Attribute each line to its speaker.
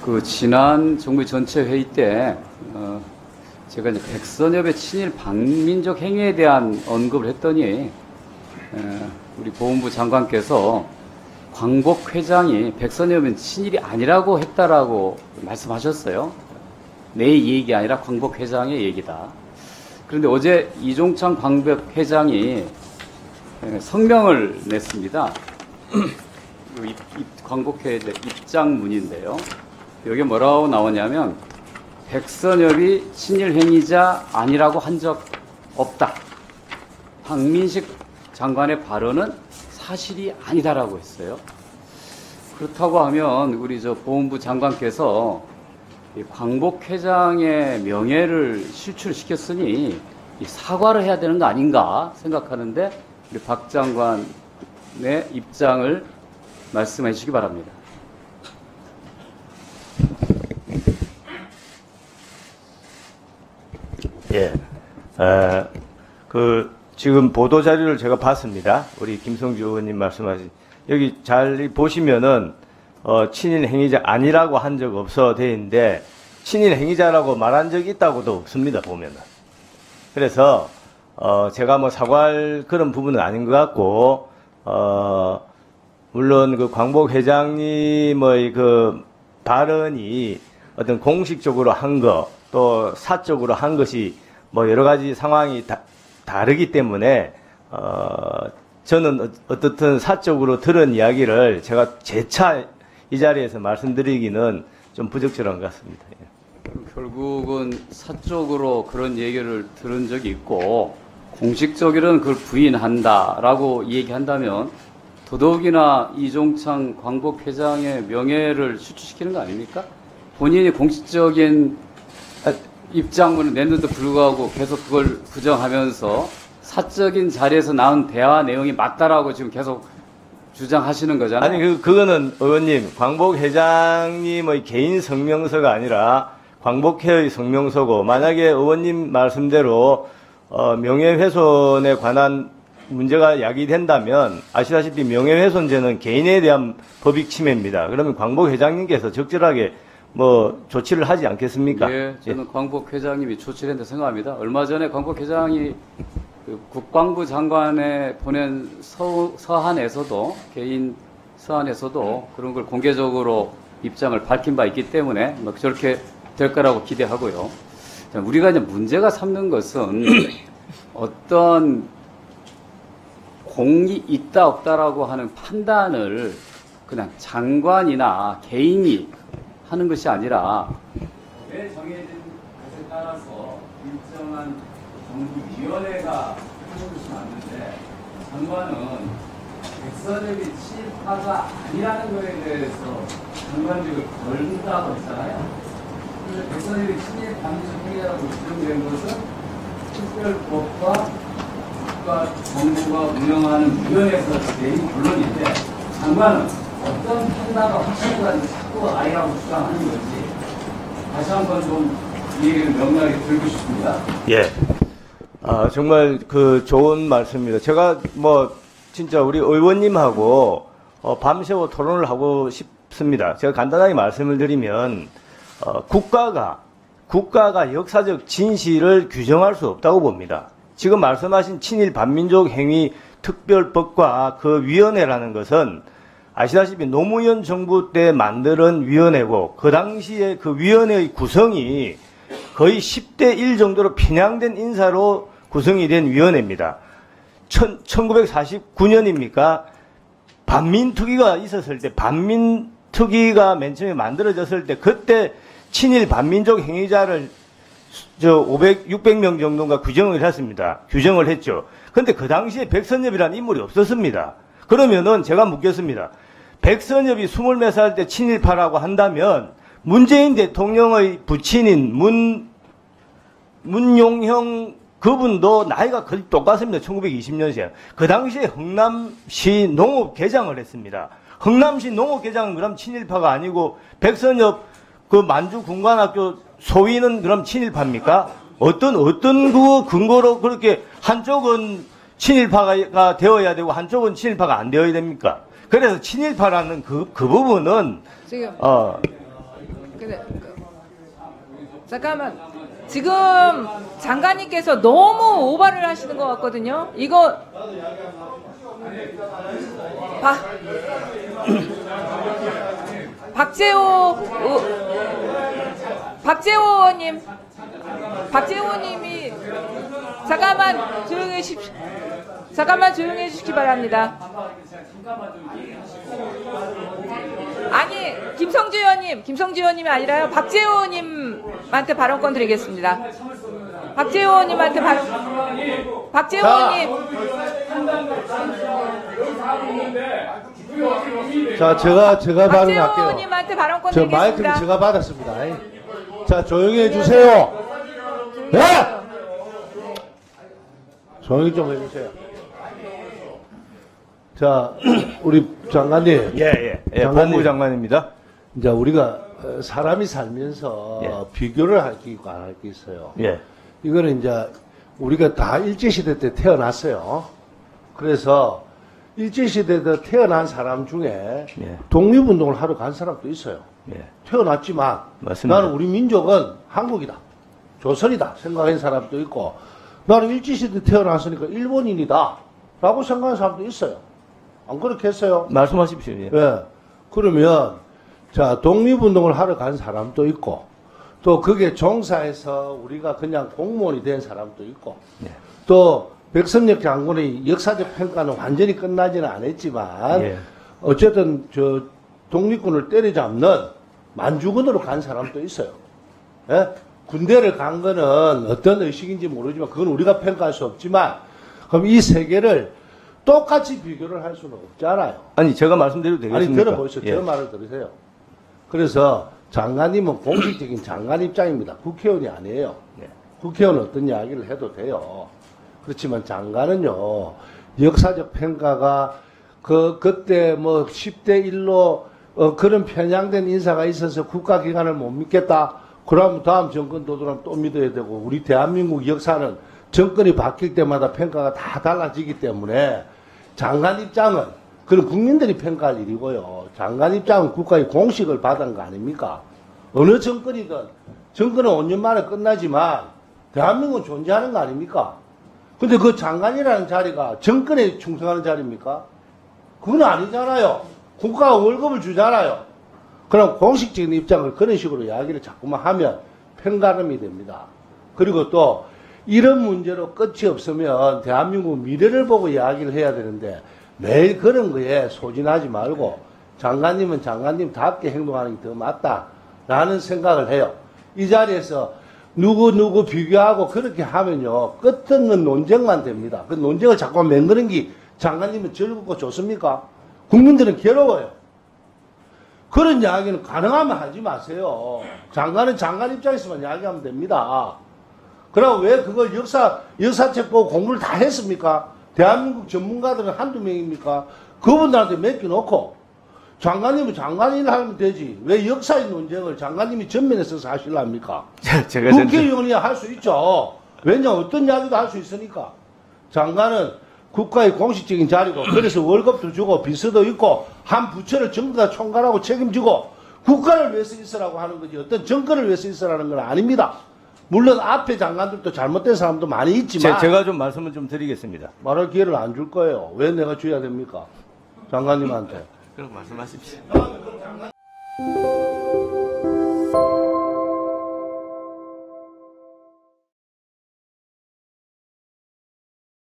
Speaker 1: 그 지난 정부 전체 회의 때 제가 이제 백선엽의 친일 반민족 행위에 대한 언급을 했더니 우리 보훈부 장관께서 광복 회장이 백선엽은 친일이 아니라고 했다라고 말씀하셨어요. 내 얘기 아니라 광복 회장의 얘기다. 그런데 어제 이종창 광복 회장이 성명을 냈습니다. 광복회 입장문인데요. 여기 뭐라고 나오냐면 백선엽이 친일 행위자 아니라고 한 적 없다. 박민식 장관의 발언은 사실이 아니다라고 했어요. 그렇다고 하면 우리 보훈부 장관께서 광복 회장의 명예를 실추시켰으니 사과를 해야 되는 거 아닌가 생각하는데 우리 박 장관의 입장을 말씀해 주시기 바랍니다.
Speaker 2: 예, 지금 보도 자료를 제가 봤습니다. 우리 김성주 의원님 말씀하신 여기 잘 보시면은 친일 행위자 아니라고 한 적 없어 돼 있는데 친일 행위자라고 말한 적이 있다고도 없습니다. 보면은. 그래서 제가 뭐 사과할 그런 부분은 아닌 것 같고 물론 그 광복 회장님의 그 발언이 어떤 공식적으로 한 거, 또 사적으로 한 것이 뭐 여러 가지 상황이 다르기 때문에, 저는 어떻든 사적으로 들은 이야기를 제가 재차 이 자리에서 말씀드리기는 좀 부적절한 것 같습니다.
Speaker 1: 결국은 사적으로 그런 얘기를 들은 적이 있고, 공식적으로는 그걸 부인한다라고 얘기한다면, 더더욱이나 이종창 광복 회장의 명예를 실추시키는 거 아닙니까? 본인이 공식적인 입장문을 냈는데도 불구하고 계속 그걸 부정하면서 사적인 자리에서 나온 대화 내용이 맞다라고 지금 계속 주장하시는 거잖아요.
Speaker 2: 아니, 그거는 의원님, 광복 회장님의 개인 성명서가 아니라 광복회의 성명서고, 만약에 의원님 말씀대로 명예훼손에 관한 문제가 야기된다면 아시다시피 명예훼손죄는 개인에 대한 법익 침해입니다. 그러면 광복 회장님께서 적절하게 뭐 조치를 하지 않겠습니까?
Speaker 1: 예, 저는 광복 회장님이 조치를 했다고 생각합니다. 얼마 전에 광복 회장이 그 국방부 장관에 보낸 서한에서도 개인 서한에서도 그런 걸 공개적으로 입장을 밝힌 바 있기 때문에 뭐 저렇게 될 거라고 기대하고요. 자, 우리가 이제 문제가 삼는 것은 어떤 공이 있다 없다라고 하는 판단을 그냥 장관이나 개인이 하는 것이 아니라 왜 정해진 것에 따라서 일정한 정부위원회가 하는 것이 맞는데 장관은 백선엽이 친일파가 아니라는 것에 대해서 장관직을 걸는다고 했잖아요. 그래서 백선엽이 친일 반민족 행위자라고 지정된 것은 특별법과 정부가 운영하는 위원회에서 내린 결론인데 장관은 어떤 판단을 확실한지 자꾸 아니라고 주장하는 건지 다시 한번 좀 이 얘기를 명확하게 들고 싶습니다.
Speaker 2: 예. 정말 좋은 말씀입니다. 제가 뭐 진짜 우리 의원님하고 밤새워 토론을 하고 싶습니다. 제가 간단하게 말씀을 드리면 국가가 역사적 진실을 규정할 수 없다고 봅니다. 지금 말씀하신 친일 반민족 행위 특별법과 그 위원회라는 것은 아시다시피 노무현 정부 때 만든 위원회고 그 당시에 그 위원회의 구성이 거의 10대 1 정도로 편향된 인사로 구성이 된 위원회입니다. 1949년입니까? 반민특위가 있었을 때, 반민특위가 맨 처음에 만들어졌을 때 그때 친일 반민족 행위자를 600명 정도가 규정을 했습니다. 규정을 했죠. 근데 그 당시에 백선엽이라는 인물이 없었습니다. 그러면은 제가 묻겠습니다. 백선엽이 24살 때 친일파라고 한다면 문재인 대통령의 부친인 문용형 그분도 나이가 거의 똑같습니다. 1920년생. 그 당시에 흥남시 농업개장을 했습니다. 흥남시 농업개장은 그럼 친일파가 아니고 백선엽 그 만주군관학교 소위는 그럼 친일파입니까? 어떤 그 근거로 그렇게 한쪽은 친일파가 되어야 되고 한쪽은 친일파가 안 되어야 됩니까? 그래서 친일파라는 그 부분은
Speaker 3: 지금
Speaker 2: 어,
Speaker 3: 근데 잠깐만 지금 장관님께서 너무 오바를 하시는 것 같거든요. 이거 박재호 의원님이 잠깐만 조용해 주십시오. 잠깐만 조용해 주시기 바랍니다. 아니 김성주 의원님이 아니라요. 박재호 의원님한테 발언권 드리겠습니다. 박재호 의원님한테 박재호 의원님.
Speaker 4: 자, 제가
Speaker 3: 박재호
Speaker 4: 발언할게요.
Speaker 3: 의원님한테 발언권
Speaker 4: 저 마이크를
Speaker 3: 드리겠습니다.
Speaker 4: 제가 받았습니다. 자, 조용히 해주세요. 네! 조용히 좀 해주세요. 자, 우리 장관님.
Speaker 2: 예,
Speaker 4: 장관님.
Speaker 2: 법무부 장관입니다.
Speaker 4: 이제 우리가 사람이 살면서
Speaker 2: 예.
Speaker 4: 비교를 할 게 있고 안 할 게 있어요.
Speaker 2: 예,
Speaker 4: 이거는 이제 우리가 다 일제시대 때 태어났어요. 그래서 일제시대 때 태어난 사람 중에
Speaker 2: 예.
Speaker 4: 독립운동을 하러 간 사람도 있어요.
Speaker 2: 예,
Speaker 4: 태어났지만
Speaker 2: 맞습니다.
Speaker 4: 나는 우리 민족은 한국이다. 조선이다. 생각하는 사람도 있고 나는 일제시대 태어났으니까 일본인이다. 라고 생각하는 사람도 있어요. 안 그렇겠어요?
Speaker 2: 말씀하십시오. 예.
Speaker 4: 예. 그러면, 자, 독립운동을 하러 간 사람도 있고, 또 그게 종사해서 우리가 그냥 공무원이 된 사람도 있고,
Speaker 2: 예.
Speaker 4: 또 백선엽 장군의 역사적 평가는 완전히 끝나지는 않았지만,
Speaker 2: 예.
Speaker 4: 어쨌든 저 독립군을 때려잡는 만주군으로 간 사람도 있어요. 예? 군대를 간 거는 어떤 의식인지 모르지만, 그건 우리가 평가할 수 없지만, 그럼 이 세 개를 똑같이 비교를 할 수는 없잖아요.
Speaker 2: 아니 제가 말씀드려도 되겠습니까?
Speaker 4: 아니, 들어보세요.
Speaker 2: 예.
Speaker 4: 제 말을 들으세요. 그래서 장관님은 공식적인 장관 입장입니다. 국회의원이 아니에요.
Speaker 2: 예.
Speaker 4: 국회의원은 어떤 이야기를 해도 돼요. 그렇지만 장관은요, 역사적 평가가 그때 뭐 10대 1로 그런 편향된 인사가 있어서 국가기관을 못 믿겠다. 그러면 다음 정권 도들하면 또 믿어야 되고, 우리 대한민국 역사는 정권이 바뀔 때마다 평가가 다 달라지기 때문에 장관 입장은 그런 국민들이 평가할 일이고요. 장관 입장은 국가의 공식을 받은 거 아닙니까? 어느 정권이든 정권은 5년 만에 끝나지만 대한민국은 존재하는 거 아닙니까? 근데 그 장관이라는 자리가 정권에 충성하는 자리입니까? 그건 아니잖아요. 국가가 월급을 주잖아요. 그럼 공식적인 입장을 그런 식으로 이야기를 자꾸만 하면 편가름이 됩니다. 그리고 또 이런 문제로 끝이 없으면 대한민국 미래를 보고 이야기를 해야 되는데 매일 그런 거에 소진하지 말고 장관님은 장관님답게 행동하는 게 더 맞다라는 생각을 해요. 이 자리에서 누구 비교하고 그렇게 하면요, 끝없는 논쟁만 됩니다. 그 논쟁을 자꾸 맹그는 게 장관님은 즐겁고 좋습니까? 국민들은 괴로워요. 그런 이야기는 가능하면 하지 마세요. 장관은 장관 입장에서만 이야기하면 됩니다. 그럼 왜 그걸 역사책 보고 공부를 다 했습니까? 대한민국 전문가들은 한두 명입니까? 그분들한테 맡겨놓고 장관님은 장관 일을 하면 되지. 왜 역사의 논쟁을 장관님이 전면에 서서 하시려합니까?
Speaker 2: 제가
Speaker 4: 국회의원이야 할 수 있죠. 왜냐하면 어떤 이야기도 할 수 있으니까. 장관은 국가의 공식적인 자리고, 그래서 월급도 주고 비서도 있고 한 부처를 전부 다 총괄하고 책임지고 국가를 위해서 있으라고 하는 거지 어떤 정권을 위해서 있으라는 건 아닙니다. 물론 앞에 장관들도 잘못된 사람도 많이 있지만
Speaker 2: 제가 좀 말씀을 좀 드리겠습니다.
Speaker 4: 말할 기회를 안 줄 거예요. 왜 내가 줘야 됩니까? 장관님한테.
Speaker 2: 그럼 말씀하십시오.